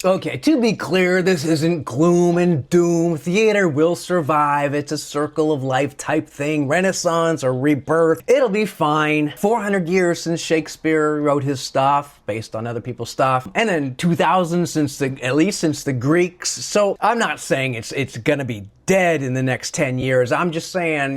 Okay, to be clear, this isn't gloom and doom. Theater will survive. It's a circle of life type thing. Renaissance or rebirth. It'll be fine. 400 years since Shakespeare wrote his stuff based on other people's stuff. And then 2000 at least since the Greeks. So I'm not saying it's gonna be dead in the next 10 years. I'm just saying,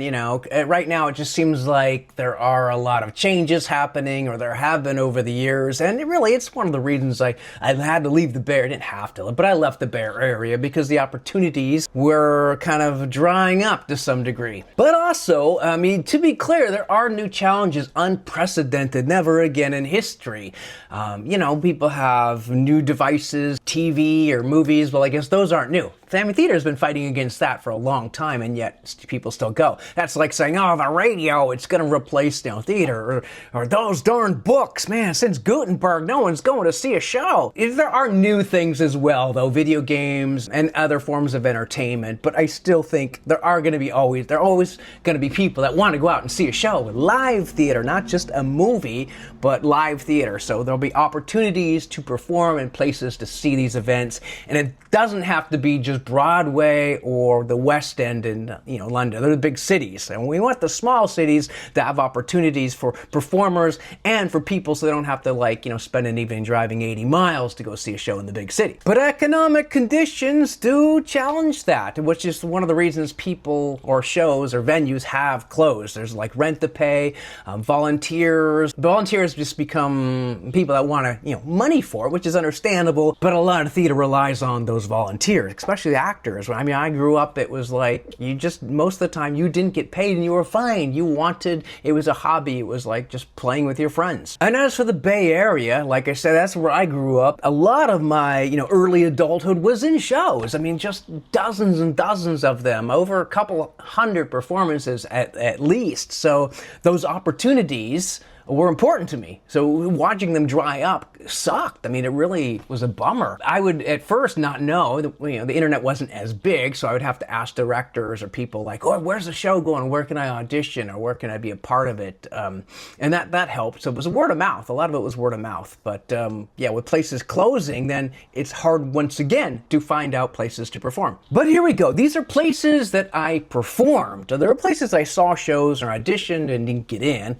right now it just seems like there are a lot of changes happening, or there have been over the years. And it's one of the reasons I had to leave the Bay Area. I didn't have to, but I left the Bay Area because the opportunities were kind of drying up to some degree. But also, to be clear, there are new challenges, unprecedented, never again in history. People have new devices, TV or movies. Well, I guess those aren't new. Family theater has been fighting against that for a long time, and yet people still go. That's like saying, oh, the radio, it's going to replace theater, or those darn books. Man, since Gutenberg, no one's going to see a show. There are new things as well, though, video games and other forms of entertainment, but I still think there are always going to be people that want to go out and see a show. Live theater, not just a movie, but live theater. So there'll be opportunities to perform and places to see these events, and it doesn't have to be just Broadway or the West End in London. They're the big cities, and we want the small cities to have opportunities for performers and for people, so they don't have to spend an evening driving 80 miles to go see a show in the big city. But economic conditions do challenge that, which is one of the reasons people or shows or venues have closed. There's rent to pay, volunteers. Volunteers just become people that want money for it, which is understandable. But a lot of theater relies on those volunteers, especially the actors. I grew up, it was most of the time you didn't get paid and you were fine. It was a hobby. It was just playing with your friends. And as for the Bay Area, like I said, that's where I grew up. A lot of my, early adulthood was in shows. Just dozens and dozens of them, over a couple hundred performances at least. So those opportunities were important to me. So watching them dry up sucked. It really was a bummer. I would at first not know, the internet wasn't as big, so I would have to ask directors or people oh, where's the show going? Where can I audition? Or where can I be a part of it? And that helped. So it was word of mouth. A lot of it was word of mouth. But with places closing, then it's hard once again to find out places to perform. But here we go. These are places that I performed. There are places I saw shows or auditioned and didn't get in.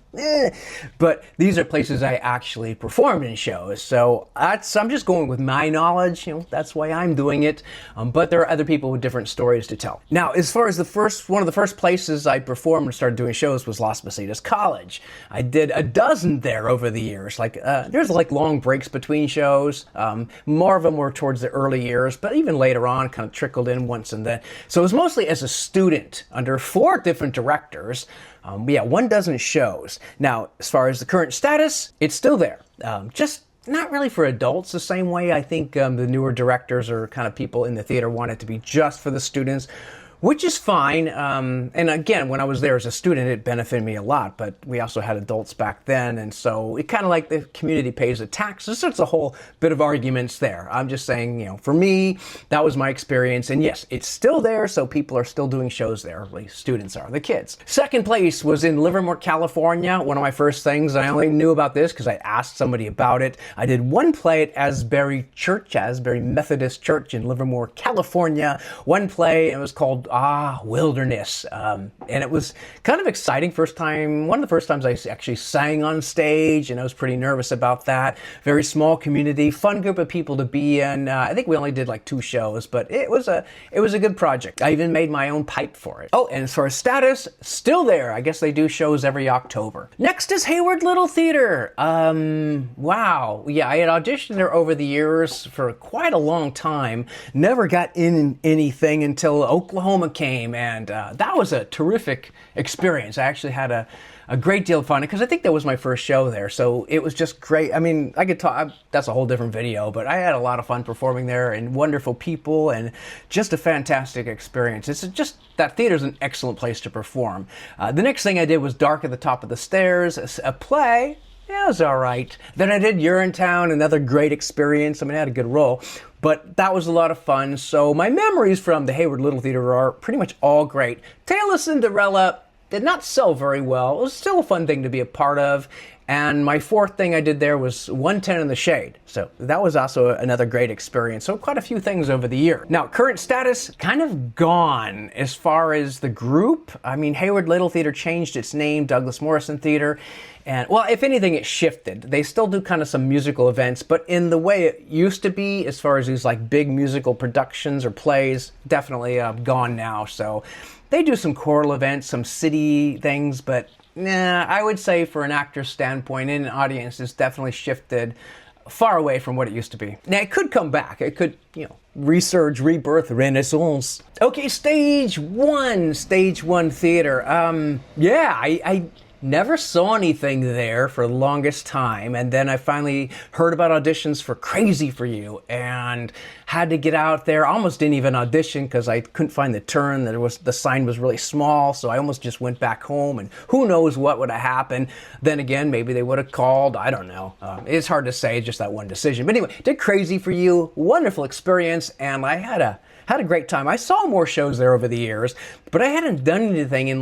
But these are places I actually performed in shows. So I'm just going with my knowledge. That's why I'm doing it. But there are other people with different stories to tell. Now, as far as one of the first places I performed and started doing shows was Positas College. I did a dozen there over the years. There's long breaks between shows. More of them were towards the early years, but even later on, kind of trickled in once and then. So it was mostly as a student under 4 different directors. 1 dozen shows. Now, as far as the current status, it's still there. Just not really for adults the same way I think the newer directors or kind of people in the theater want it to be just for the students, which is fine. And again, when I was there as a student, it benefited me a lot, but we also had adults back then. And so it kind of the community pays the taxes. So it's a whole bit of arguments there. I'm just saying, for me, that was my experience. And yes, it's still there. So people are still doing shows there. At least students are, the kids. Second place was in Livermore, California. One of my first things. I only knew about this because I asked somebody about it. I did one play at Asbury Church, Asbury Methodist Church in Livermore, California. One play, it was called Wilderness. And it was kind of exciting. One of the first times I actually sang on stage, and I was pretty nervous about that. Very small community, fun group of people to be in. I think we only did 2 shows, but it was a good project. I even made my own pipe for it. Oh, and as far as status, still there. I guess they do shows every October. Next is Hayward Little Theater. Wow. Yeah, I had auditioned there over the years for quite a long time. Never got in anything until Oklahoma came, and that was a terrific experience. I actually had a great deal of fun because I think that was my first show there, so it was just great. I could talk, that's a whole different video, but I had a lot of fun performing there, and wonderful people, and just a fantastic experience. It's just, that theater's an excellent place to perform. The next thing I did was Dark at the Top of the Stairs, a play. Yeah, it was all right. Then I did Urinetown, another great experience. I had a good role, but that was a lot of fun. So my memories from the Hayward Little Theater are pretty much all great. Tale of Cinderella, did not sell very well. It was still a fun thing to be a part of. And my fourth thing I did there was 110 in the Shade. So that was also another great experience. So quite a few things over the year. Now, current status, kind of gone as far as the group. I mean, Hayward Little Theater changed its name, Douglas Morrison Theater. And, well, if anything, it shifted. They still do kind of some musical events, but in the way it used to be, as far as these like big musical productions or plays, definitely gone now. So they do some choral events, some city things, but nah, I would say for an actor's standpoint in an audience, it's definitely shifted far away from what it used to be. Now, it could come back. It could, resurge, rebirth, renaissance. Okay, stage one theater. I never saw anything there for the longest time, and then I finally heard about auditions for Crazy for You and had to get out there. Almost didn't even audition because I couldn't find the turn. The sign was really small, so I almost just went back home, and who knows what would have happened. Then again, maybe they would have called. I don't know. It's hard to say, just that one decision. But anyway, did Crazy for You. Wonderful experience, and I had a great time. I saw more shows there over the years, but I hadn't done anything in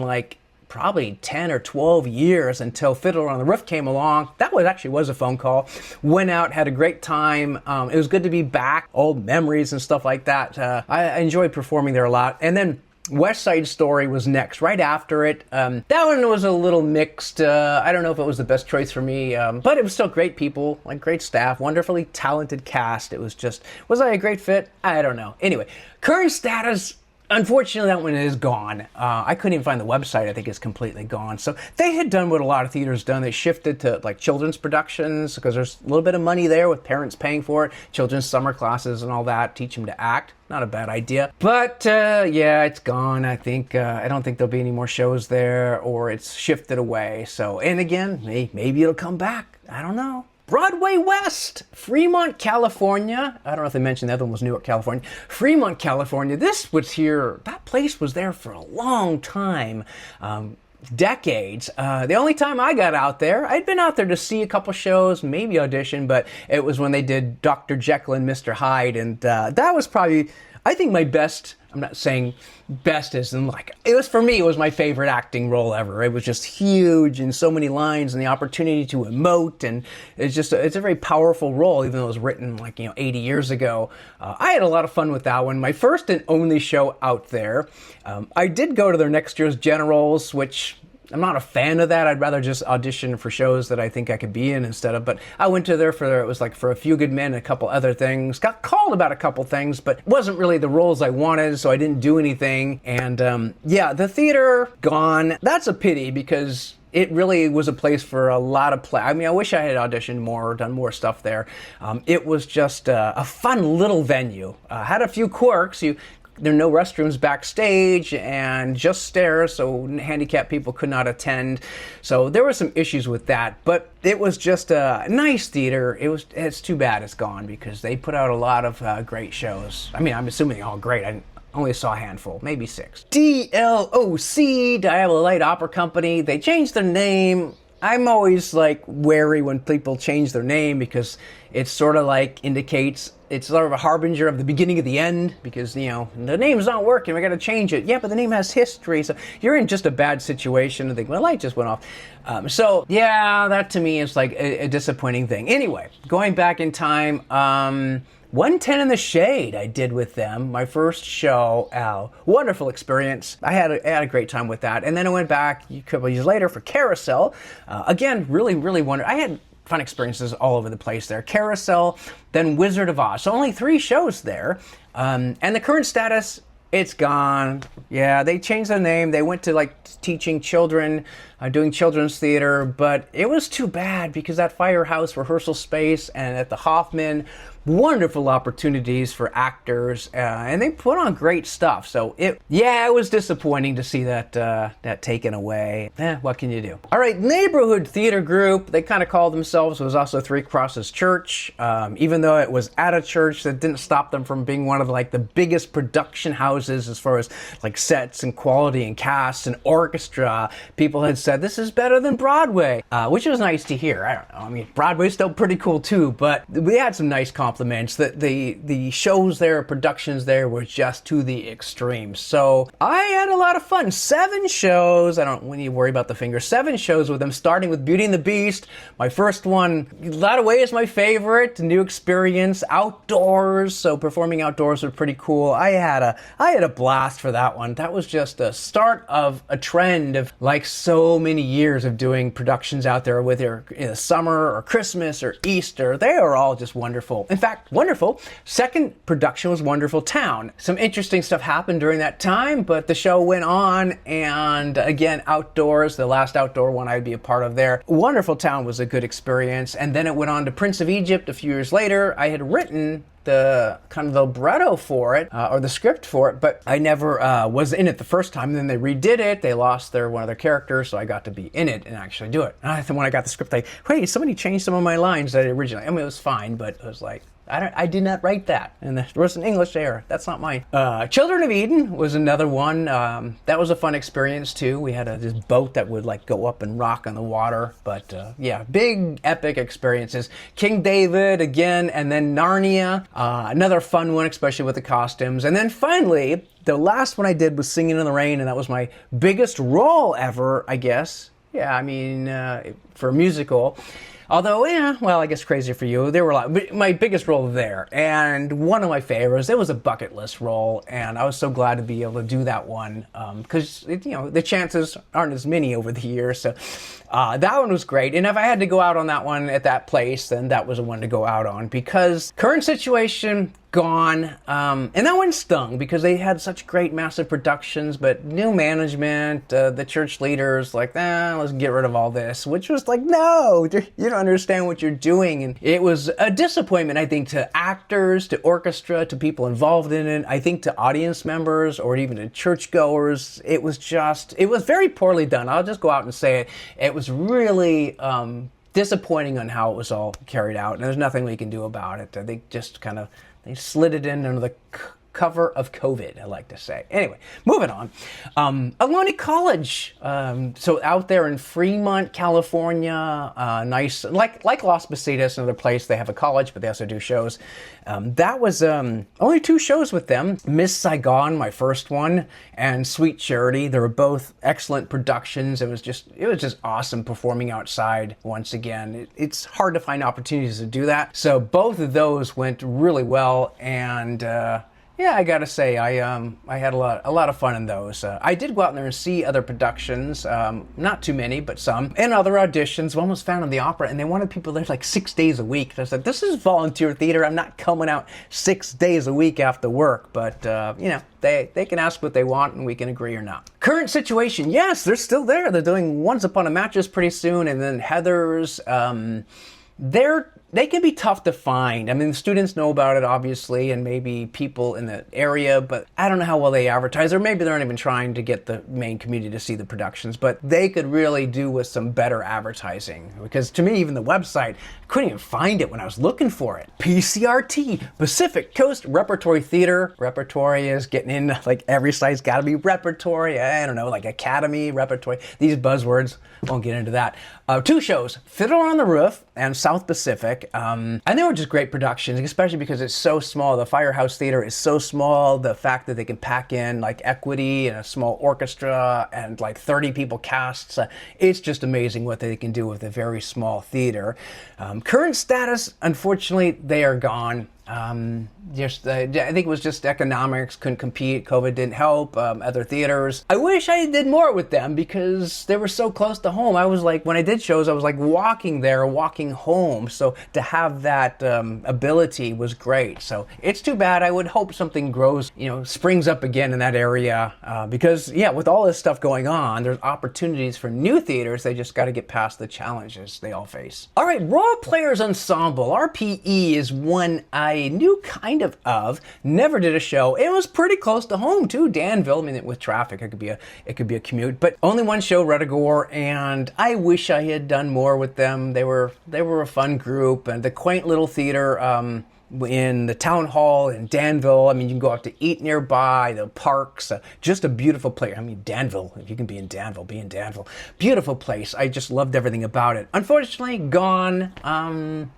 probably 10 or 12 years until Fiddler on the Roof came along. That was a phone call. Went out, had a great time. It was good to be back. Old memories and stuff like that. I enjoyed performing there a lot. And then West Side Story was next, right after it. That one was a little mixed. I don't know if it was the best choice for me, but it was still great people, great staff, wonderfully talented cast. It was was I a great fit? I don't know. Anyway, current status. Unfortunately, that one is gone. I couldn't even find the website. I think it's completely gone. So they had done what a lot of theaters done. They shifted to children's productions because there's a little bit of money there with parents paying for it. Children's summer classes and all that. Teach them to act. Not a bad idea. But it's gone. I think I don't think there'll be any more shows there, or it's shifted away. So, and again, maybe it'll come back. I don't know. Broadway West, Fremont, California. I don't know if they mentioned the other one was Newark, California. Fremont, California. This was here. That place was there for a long time. Decades. The only time I got out there, I'd been out there to see a couple shows, maybe audition, but it was when they did Dr. Jekyll and Mr. Hyde, and that was probably, I think, my best. I'm not saying best as in it was my favorite acting role ever. It was just huge and so many lines and the opportunity to emote, and it's a very powerful role, even though it was written 80 years ago. I had a lot of fun with that one. My first and only show out there. I did go to their next year's Generals, which I'm not a fan of that. I'd rather just audition for shows that I think I could be in instead of, but I went to there it was for A Few Good Men and a couple other things. Got called about a couple things, but it wasn't really the roles I wanted, so I didn't do anything. And the theater, gone. That's a pity because it really was a place for a lot of play. I mean, I wish I had auditioned more, done more stuff there. It was just a fun little venue. Had a few quirks. There are no restrooms backstage and just stairs, so handicapped people could not attend. So there were some issues with that, but it was just a nice theater. It's too bad it's gone because they put out a lot of great shows. I mean, I'm assuming they're all great. I only saw a handful, maybe 6. DLOC, Diablo Light Opera Company. They changed their name. I'm always wary when people change their name because it sort of indicates it's sort of a harbinger of the beginning of the end because, the name's not working. We got to change it. Yeah, but the name has history. So you're in just a bad situation and think, well, light just went off. That to me is a disappointing thing. Anyway, going back in time, 110 in the Shade I did with them, my first show. Wonderful experience. I had a great time with that. And then I went back a couple years later for Carousel. Again, really, really wonderful. I had fun experiences all over the place there. Carousel, then Wizard of Oz. So only 3 shows there. And the current status, it's gone. Yeah, they changed their name. They went to teaching children, doing children's theater, but it was too bad because that Firehouse rehearsal space and at the Hoffman, wonderful opportunities for actors, and they put on great stuff. So it was disappointing to see that taken away. What can you do? All right, neighborhood theater group. They kind of called themselves. It was also Three Crosses Church. Even though it was at a church, that didn't stop them from being one of the biggest production houses as far as sets and quality and cast and orchestra. People had said this is better than Broadway, which was nice to hear. I don't know. I mean, Broadway's still pretty cool too, but we had some nice competition. compliments. That the shows there, productions there were just to the extreme. So I had a lot of fun. 7 shows. I don't need to worry about the finger. 7 shows with them, starting with Beauty and the Beast. My first one, in a lot of ways, my favorite. New experience, outdoors. So performing outdoors was pretty cool. I had a blast for that one. That was just a start of a trend of like so many years of doing productions out there, whether in the summer or Christmas or Easter. They are all just wonderful. In fact, wonderful. Second production was Wonderful Town. Some interesting stuff happened during that time, but the show went on, and again, outdoors, the last outdoor one I'd be a part of there. Wonderful Town was a good experience, and then it went on to Prince of Egypt a few years later. I had written the kind of the libretto for it, or the script for it, but I never was in it the first time. And then they redid it. They lost one of their characters, so I got to be in it and actually do it. And I think when I got the script, hey, somebody changed some of my lines that originally. I mean, it was fine, but it was like, I did not write that. And there was an English error. That's not mine. Children of Eden was another one. That was a fun experience too. We had this boat that would like go up and rock on the water. But yeah, big epic experiences. King David again, and then Narnia. Another fun one, especially with the costumes. And then finally, the last one I did was Singing in the Rain, and that was my biggest role ever, I guess. Yeah, I mean, for a musical. Although, yeah, well, I guess crazy for you. There were a lot, but my biggest role there, and one of my favorites. It was a bucket list role, and I was so glad to be able to do that one because the chances aren't as many over the years. So that one was great. And if I had to go out on that one at that place, then that was the one to go out on because current situation. Gone. And that one stung because they had such great massive productions, but new management, the church leaders like, let's get rid of all this, which was like, no, you don't understand what you're doing. And it was a disappointment, I think, to actors, to orchestra, to people involved in it, I think to audience members or even to churchgoers. It was very poorly done. I'll just go out and say it. It was really disappointing on how it was all carried out, and there's nothing we can do about it. I think just kind of they slid it in under the cover of COVID, I like to say. Anyway, moving on. Ohlone College. So out there in Fremont, California, nice, like Las Positas, another place. They have a college, but they also do shows. That was only 2 shows with them. Miss Saigon, my first one, and Sweet Charity. They were both excellent productions. It was just awesome performing outside once again. It's hard to find opportunities to do that. So both of those went really well, and yeah, I gotta say, I had a lot of fun in those. I did go out there and see other productions, not too many, but some, and other auditions. One was Phantom of the Opera, and they wanted people there like 6 days a week. And I said, this is volunteer theater. I'm not coming out 6 days a week after work, but they can ask what they want, and we can agree or not. Current situation, yes, they're still there. They're doing Once Upon a Mattress pretty soon, and then Heather's. They can be tough to find. I mean, the students know about it, obviously, and maybe people in the area, but I don't know how well they advertise, or maybe they're not even trying to get the main community to see the productions, but they could really do with some better advertising, because to me, even the website, I couldn't even find it when I was looking for it. PCRT, Pacific Coast Repertory Theater. Repertory is getting in, like every site's gotta be repertory. I don't know, like Academy, repertory, these buzzwords, won't get into that. 2 shows, Fiddler on the Roof and South Pacific. And they were just great productions, especially because it's so small. The Firehouse Theater is so small. The fact that they can pack in like equity and a small orchestra and like 30 people casts, it's just amazing what they can do with a very small theater. Current status, unfortunately, they are gone. I think it was just economics, couldn't compete, COVID didn't help, other theaters. I wish I did more with them because they were so close to home. I was like, when I did shows, I was like walking there, walking home. So to have that ability was great. So it's too bad. I would hope something grows, springs up again in that area because, yeah, with all this stuff going on, there's opportunities for new theaters. They just got to get past the challenges they all face. All right, Role Players Ensemble, RPE, is one I knew kind of, never did a show. It was pretty close to home too, Danville. I mean, with traffic, it could be a commute, but only one show, Redagore, and I wish I had done more with them. They were a fun group, and the quaint little theater in the town hall in Danville. I mean, you can go out to eat nearby, the parks, just a beautiful place. I mean, Danville, if you can be in Danville, be in Danville. Beautiful place. I just loved everything about it. Unfortunately, gone.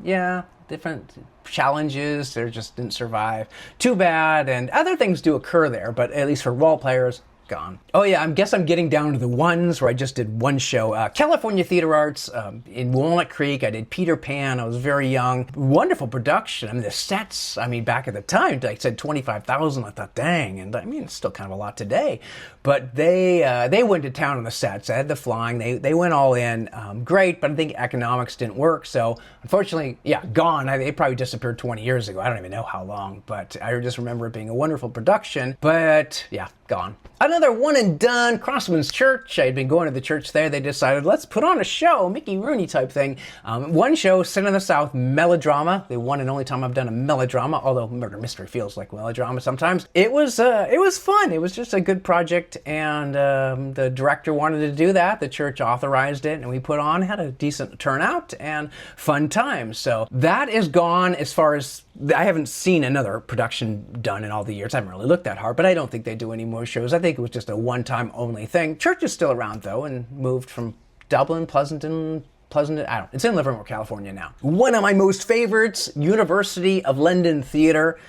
Yeah. different challenges. They just didn't survive. Too bad. And other things do occur there, but at least for role players, gone. Oh yeah, I guess I'm getting down to the ones where I just did one show. California Theater Arts in Walnut Creek. I did Peter Pan. I was very young. Wonderful production. I mean, the sets, I mean, back at the time, like I said, 25,000. I thought, dang. And I mean, it's still kind of a lot today. But they went to town on the sets. I had the flying. They went all in. Great, but I think economics didn't work. So unfortunately, yeah, gone. They probably disappeared 20 years ago. I don't even know how long. But I just remember it being a wonderful production. But yeah, gone. Another one and done, Crosswinds Church. I had been going to the church there. They decided, let's put on a show, Mickey Rooney type thing. One show, Sin in the South, melodrama. The one and only time I've done a melodrama, although murder mystery feels like melodrama sometimes. It was fun. It was just a good project, and the director wanted to do that. The church authorized it, and we put on, had a decent turnout and fun times. So that is gone. As far as I haven't seen another production done in all the years. I haven't really looked that hard, but I don't think they do any more shows. I think it was just a one-time only thing. Church is still around though, and moved from Dublin, Pleasanton, it's in Livermore, California now. One of my most favorites, University of London Theatre.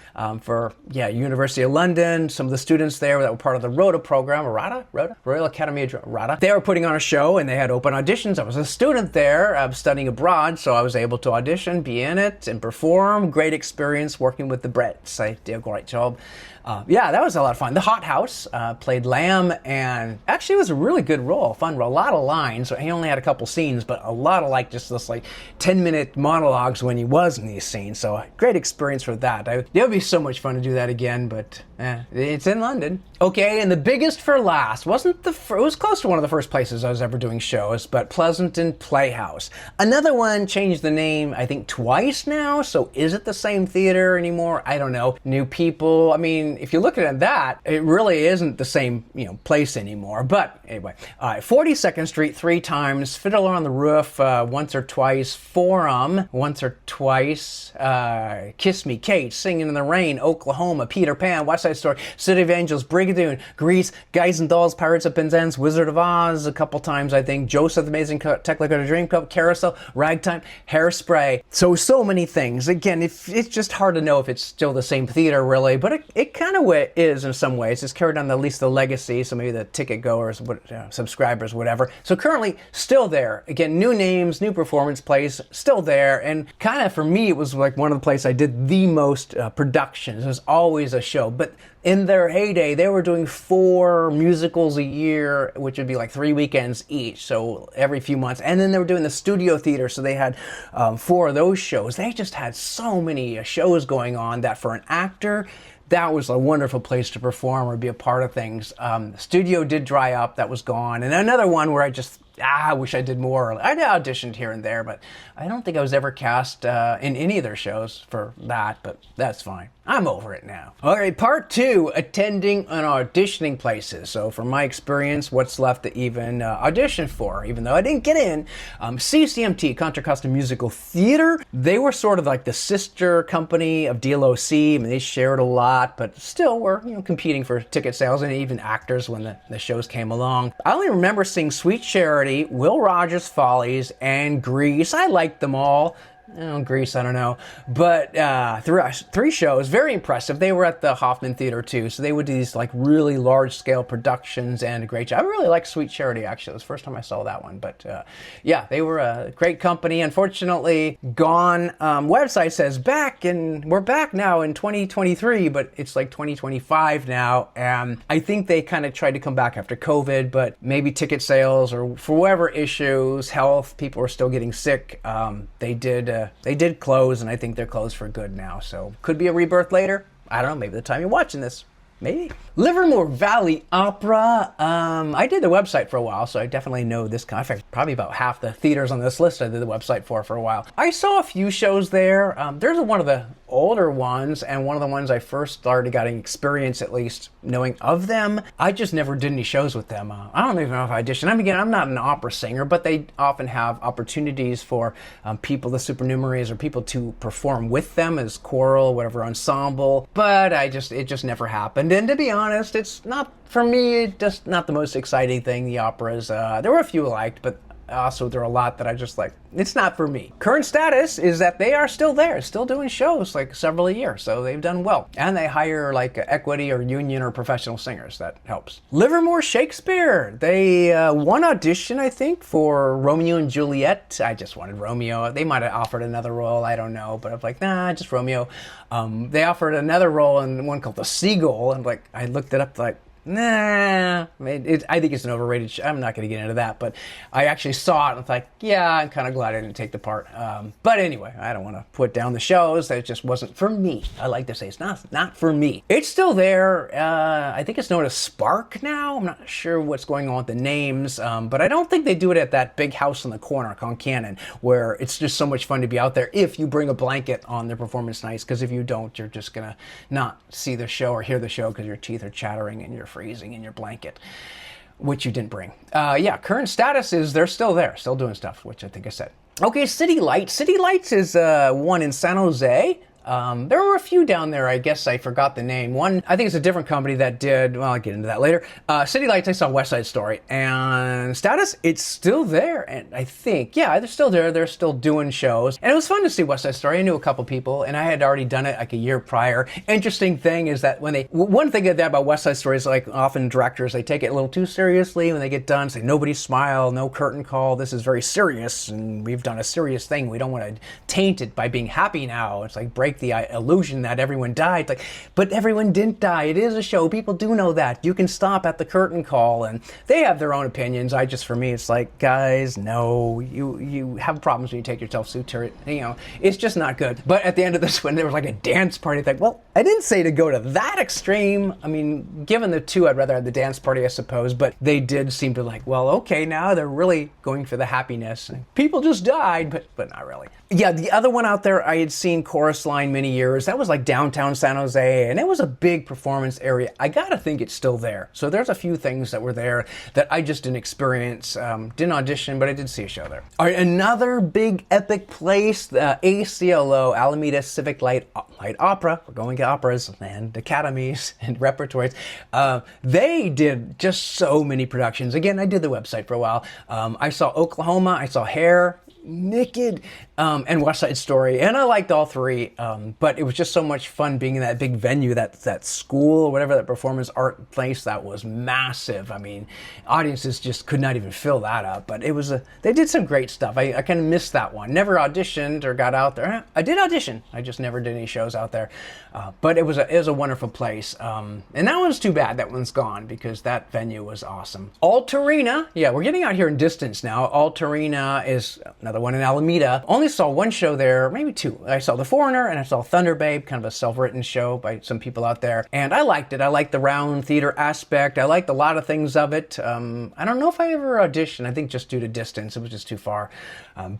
University of London. Some of the students there that were part of the ROTA program, Royal Academy of ROTA. They were putting on a show and they had open auditions. I was a student there studying abroad, so I was able to audition, be in it, and perform. Great experience working with the Brits. I did a great job. That was a lot of fun. The Hot House, played Lamb, and actually it was a really good role, fun role. A lot of lines. He only had a couple scenes, but a lot of just this 10-minute monologues when he was in these scenes. So great experience for that. It would be so much fun to do that again, but it's in London. Okay, and the biggest for last it was close to one of the first places I was ever doing shows, but Pleasanton Playhouse. Another one changed the name, I think, twice now. So is it the same theater anymore? I don't know. New people. I mean, if you look at that, it really isn't the same, place anymore. But anyway, 42nd Street 3 times, Fiddler on the Roof once or twice, Forum once or twice, Kiss Me Kate, Singing in the Rain, Oklahoma, Peter Pan, West Side Story, City of Angels, Brigadoon, Grease, Guys and Dolls, Pirates of Penzance, Wizard of Oz a couple times, I think, Joseph the Amazing Technicolor Dreamcoat, Carousel, Ragtime, Hairspray. So many things. Again, it's just hard to know if it's still the same theater really, but it kind of is in some ways. It's carried on at least the legacy, so maybe the ticket goers, subscribers, whatever. So currently still there. Again, new names, new performance plays, still there. And kind of for me, it was one of the places I did the most productions. It was always a show. But in their heyday, they were doing 4 musicals a year, which would be 3 weekends each, so every few months. And then they were doing the studio theater, so they had 4 of those shows. They just had so many shows going on that for an actor, that was a wonderful place to perform or be a part of things. The studio did dry up, that was gone. And another one where I wish I did more. I auditioned here and there, but I don't think I was ever cast in any of their shows for that, but that's fine. I'm over it now. All right, part 2, attending and auditioning places. So from my experience, what's left to even audition for, even though I didn't get in. CCMT, Contra Costa Musical Theater, they were sort of like the sister company of DLOC. I mean, they shared a lot, but still were competing for ticket sales and even actors when the shows came along. I only remember seeing Sweet Charity, Will Rogers Follies, and Grease. I liked them all. Grease, I don't know. But 3 shows, very impressive. They were at the Hoffman Theater too, so they would do these really large-scale productions and a great job. I really liked Sweet Charity, actually. It was the first time I saw that one. But they were a great company. Unfortunately, gone. Website says back, and we're back now in 2023, but it's 2025 now. I think they kind of tried to come back after COVID, but maybe ticket sales or for whatever issues, health, people were still getting sick. They did close, and I think they're closed for good now. So could be a rebirth later. I don't know. Maybe the time you're watching this. Maybe. Livermore Valley Opera. I did the website for a while, so I definitely know this kind. In fact, probably about half the theaters on this list I did the website for a while. I saw a few shows there. There's one of the older ones, and one of the ones I first started getting experience, at least knowing of them. I just never did any shows with them. I don't even know if I auditioned. I'm not an opera singer, but they often have opportunities for people, the supernumeraries, or people to perform with them as choral, whatever ensemble. But it just never happened. And to be honest, it's not, for me, just not the most exciting thing, the operas. There were a few I liked, but Also, there are a lot that I just like, it's not for me. Current status is that they are still there, still doing shows like several a year, so they've done well. And they hire like equity or union or professional singers. That helps. Livermore Shakespeare, they won audition, I think, for Romeo and Juliet. I just wanted Romeo. They might have offered another role, I don't know, but I'm like, nah, just Romeo. They offered another role in one called The Seagull, and like I looked it up, like, nah, I think it's an overrated show. I'm not going to get into that, but I actually saw it and was like, yeah, I'm kind of glad I didn't take the part. But anyway, I don't want to put down the shows. It just wasn't for me. I like to say it's not for me. It's still there. I think it's known as Spark now. I'm not sure what's going on with the names, but I don't think they do it at that big house in the corner on Cannon, where it's just so much fun to be out there if you bring a blanket on their performance nights, because if you don't, you're just going to not see the show or hear the show because your teeth are chattering and you're freezing in your blanket, which you didn't bring. Yeah, current status is they're still there, still doing stuff, which I think I said. Okay, City Lights. City Lights is one in San Jose. There were a few down there. I guess I forgot the name. One, I think it's a different company that did, well, I'll get into that later. City Lights, I saw West Side Story. And status, it's still there. And I think, yeah, they're still there. They're still doing shows. And it was fun to see West Side Story. I knew a couple people, and I had already done it like a year prior. Interesting thing is that one thing about West Side Story is, like, often directors, they take it a little too seriously when they get done. Say, nobody smile, no curtain call. This is very serious, and we've done a serious thing. We don't want to taint it by being happy now. It's like break the illusion that everyone died. Like, but everyone didn't die. It is a show. People do know that. You can stop at the curtain call, and they have their own opinions. For me, it's like, guys, no, you have problems when you take yourself too it's just not good. But at the end of this one, there was like a dance party. Like, well, I didn't say to go to that extreme. I mean, given the two, I'd rather have the dance party, I suppose, but they did seem to like, well, okay, now they're really going for the happiness. People just died, but not really. Yeah, the other one out there, I had seen Chorus Line many years. That was like downtown San Jose, and it was a big performance area. I gotta think it's still there. So there's a few things that were there that I just didn't experience, didn't audition, but I did see a show there. All right, another big epic place, the ACLO, Alameda Civic Light Opera. We're going to operas and academies and repertories. They did just so many productions. Again, I did the website for a while. I saw Oklahoma, I saw Hair, Naked, and West Side Story, and I liked all three, but it was just so much fun being in that big venue, that school or whatever, that performance art place that was massive. I mean, audiences just could not even fill that up, but it was they did some great stuff. I kind of missed that one. Never auditioned or got out there. I did audition, I just never did any shows out there, but it was a wonderful place, and that one's too bad that one's gone, because that venue was awesome. Altarena, yeah, we're getting out here in distance now. Altarena is another one in Alameda. Only saw one show there, maybe two. I saw The Foreigner and I saw Thunder Babe, kind of a self-written show by some people out there. And I liked it. I liked the round theater aspect. I liked a lot of things of it. I don't know if I ever auditioned. I think just due to distance, it was just too far.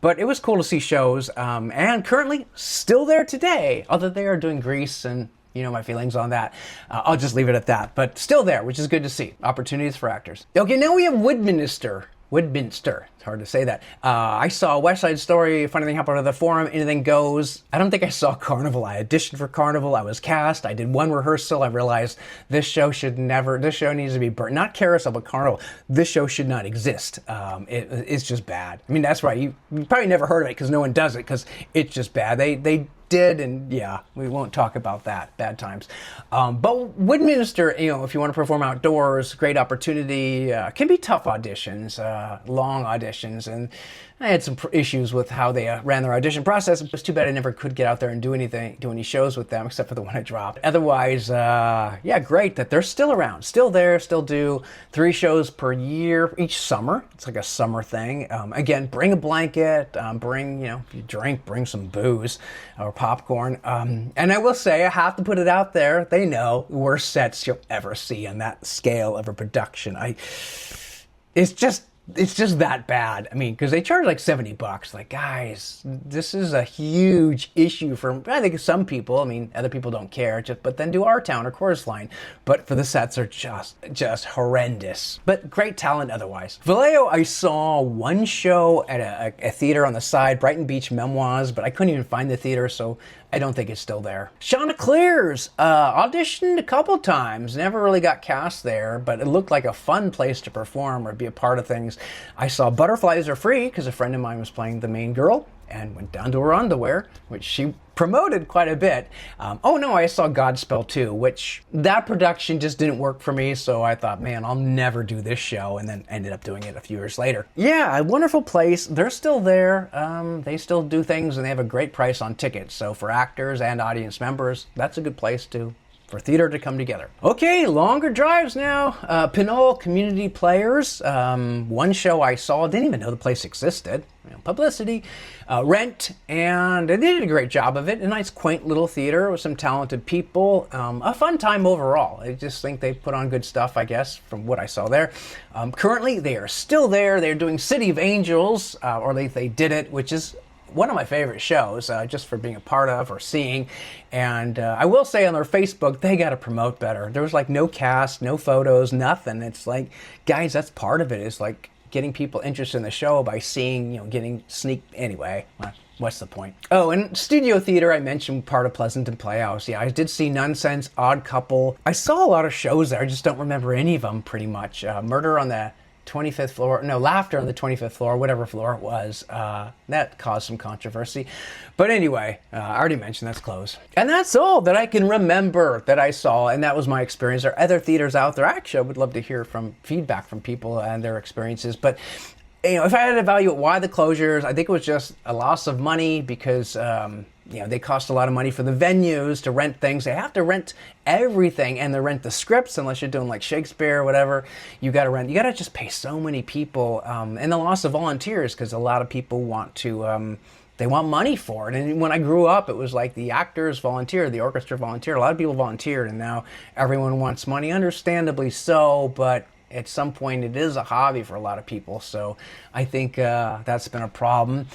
But it was cool to see shows. And currently still there today, although they are doing Grease, and you know my feelings on that. I'll just leave it at that. But still there, which is good to see. Opportunities for actors. Okay, now we have Woodminster. It's hard to say that. I saw West Side Story, Funny Thing Happened at the Forum, Anything Goes. I don't think I saw Carnival. I auditioned for Carnival. I was cast. I did one rehearsal. I realized this show needs to be burnt. Not Carousel, but Carnival. This show should not exist. It's just bad. I mean, that's right. You probably never heard of it because no one does it, because it's just bad. They did, and yeah, we won't talk about that. Bad times. But Woodminster, if you want to perform outdoors, great opportunity. Can be tough auditions, long auditions, and I had some issues with how they ran their audition process. It was too bad I never could get out there and do any shows with them, except for the one I dropped. Otherwise, yeah, great that they're still around, still there, still do 3 shows per year each summer. It's like a summer thing. Again, bring a blanket, if you drink, bring some booze or popcorn. And I will say, I have to put it out there, they know, worst sets you'll ever see on that scale of a production. It's just that bad. I mean, because they charge like $70. Like, guys, this is a huge issue for, I think, some people. I mean, other people don't care. But then do Our Town or Chorus Line. But for the sets are just horrendous. But great talent otherwise. Vallejo, I saw one show at a theater on the side, Brighton Beach Memoirs, but I couldn't even find the theater, so I don't think it's still there. Chanticleers, auditioned a couple times, never really got cast there, but it looked like a fun place to perform or be a part of things. I saw Butterflies Are Free because a friend of mine was playing the main girl and went down to her underwear, which she promoted quite a bit. I saw Godspell too, which that production just didn't work for me, so I thought, man, I'll never do this show, and then ended up doing it a few years later. Yeah, a wonderful place. They're still there. They still do things, and they have a great price on tickets. So for actors and audience members, that's a good place for theater to come together. Okay, longer drives now. Pinole Community Players. One show I saw, didn't even know the place existed. Publicity. Rent, and they did a great job of it. A nice, quaint little theater with some talented people. A fun time overall. I just think they put on good stuff, I guess, from what I saw there. Currently, they are still there. They're doing City of Angels, or they did it, which is one of my favorite shows, just for being a part of or seeing. And I will say on their Facebook, they got to promote better. There was like no cast, no photos, nothing. It's like, guys, that's part of it. It's like getting people interested in the show by seeing, getting anyway. What's the point? Oh, and studio theater, I mentioned part of Pleasanton Playhouse. Yeah, I did see Nonsense, Odd Couple. I saw a lot of shows there. I just don't remember any of them pretty much. Murder on the 25th floor, Laughter on the 25th floor, whatever floor it was. That caused some controversy. But anyway, I already mentioned that's closed. And that's all that I can remember that I saw, and that was my experience. There are other theaters out there. Actually, I would love to hear from feedback from people and their experiences. But if I had to evaluate why the closures, I think it was just a loss of money because they cost a lot of money for the venues to rent things. They have to rent everything, and they rent the scripts unless you're doing like Shakespeare or whatever. You got to just pay so many people, and the loss of volunteers because a lot of people want to. They want money for it. And when I grew up, it was like the actors volunteered, the orchestra volunteered, a lot of people volunteered, and now everyone wants money, understandably so, but at some point it is a hobby for a lot of people. So I think that's been a problem.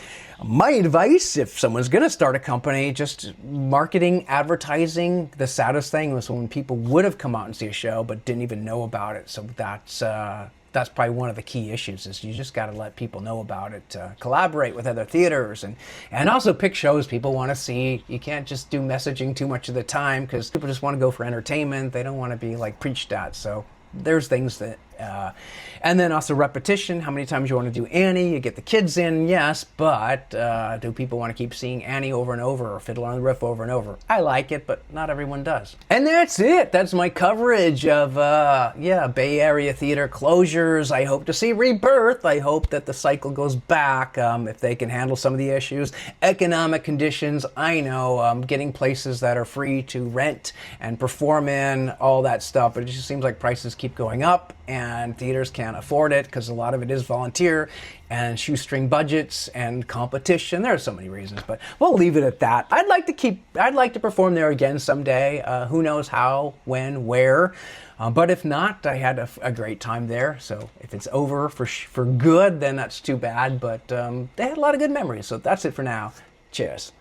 My advice, if someone's going to start a company, just marketing, advertising. The saddest thing was when people would have come out and see a show but didn't even know about it. So that's probably one of the key issues is you just got to let people know about it, collaborate with other theaters, and also pick shows people want to see. You can't just do messaging too much of the time because people just want to go for entertainment. They don't want to be like preached at. So there's things that, and then also repetition. How many times you want to do Annie? You get the kids in, yes, but do people want to keep seeing Annie over and over or Fiddler on the Roof over and over? I like it, but not everyone does. And that's it. That's my coverage of, Bay Area theater closures. I hope to see rebirth. I hope that the cycle goes back if they can handle some of the issues. Economic conditions, I know, getting places that are free to rent and perform in, all that stuff. But it just seems like prices keep going up, and theaters can't afford it because a lot of it is volunteer and shoestring budgets and competition. There are so many reasons, but we'll leave it at that. I'd like to perform there again someday. Who knows how, when, where. But if not, I had a great time there. So if it's over for good, then that's too bad. But they had a lot of good memories. So that's it for now. Cheers.